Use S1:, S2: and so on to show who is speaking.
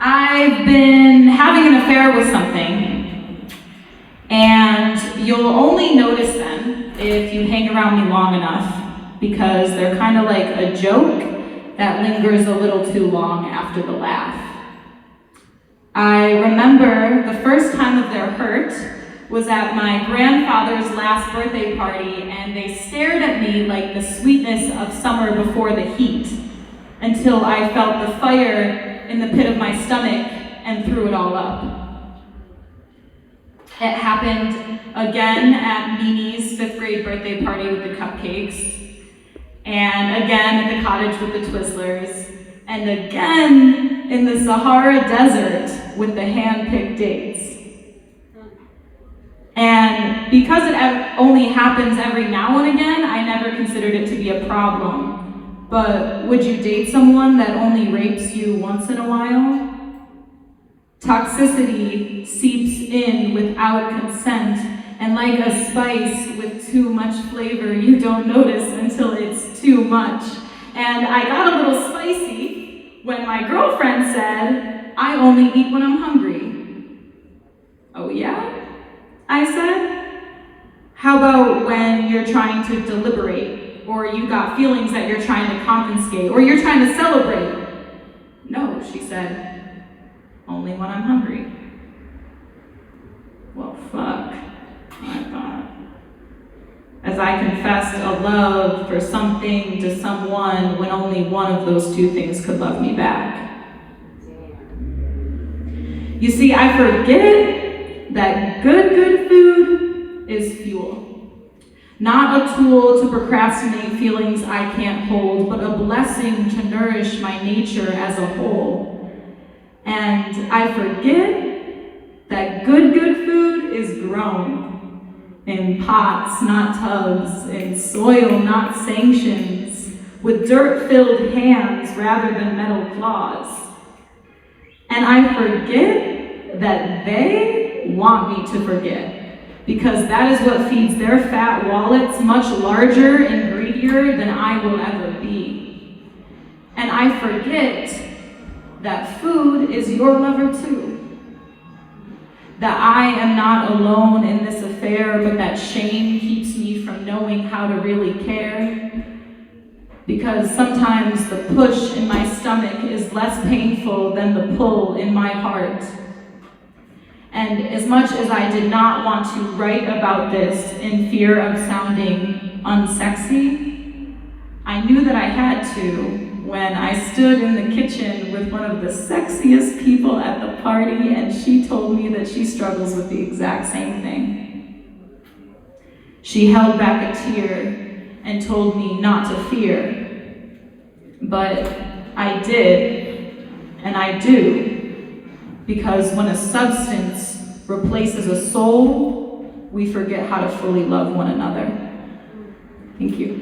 S1: I've been having an affair with something, and you'll only notice them if you hang around me long enough, because they're kind of like a joke that lingers a little too long after the laugh. I remember the first time of their hurt was at my grandfather's last birthday party, and they stared at me like the sweetness of summer before the heat, until I felt the fire in the pit of my stomach and threw it all up. It happened again at Mimi's 5th grade birthday party with the cupcakes, and again at the cottage with the Twizzlers, and again in the Sahara Desert with the hand-picked dates. And because it only happens every now and again, I never considered it to be a problem. But would you date someone that only rapes you once in a while? Toxicity seeps in without consent, and like a spice with too much flavor, you don't notice until it's too much. And I got a little spicy when my girlfriend said, "I only eat when I'm hungry." "Oh yeah?" I said. "How about when you're trying to deliberate, or you got feelings that you're trying to confiscate, or you're trying to celebrate?" "No," she said, "only when I'm hungry." Well, fuck, I thought. As I confessed a love for something to someone when only one of those two things could love me back. You see, I forget that good food is fuel. Not a tool to procrastinate feelings I can't hold, but a blessing to nourish my nature as a whole. And I forget that good food is grown in pots, not tubs, in soil, not sanctions, with dirt-filled hands rather than metal claws. And I forget that they want me to forget, because that is what feeds their fat wallets, much larger and greedier than I will ever be. And I forget that food is your lover too. That I am not alone in this affair, but that shame keeps me from knowing how to really care. Because sometimes the push in my stomach is less painful than the pull in my heart. And as much as I did not want to write about this in fear of sounding unsexy, I knew that I had to when I stood in the kitchen with one of the sexiest people at the party, and she told me that she struggles with the exact same thing. She held back a tear and told me not to fear. But I did, and I do. Because when a substance replaces a soul, we forget how to fully love one another. Thank you.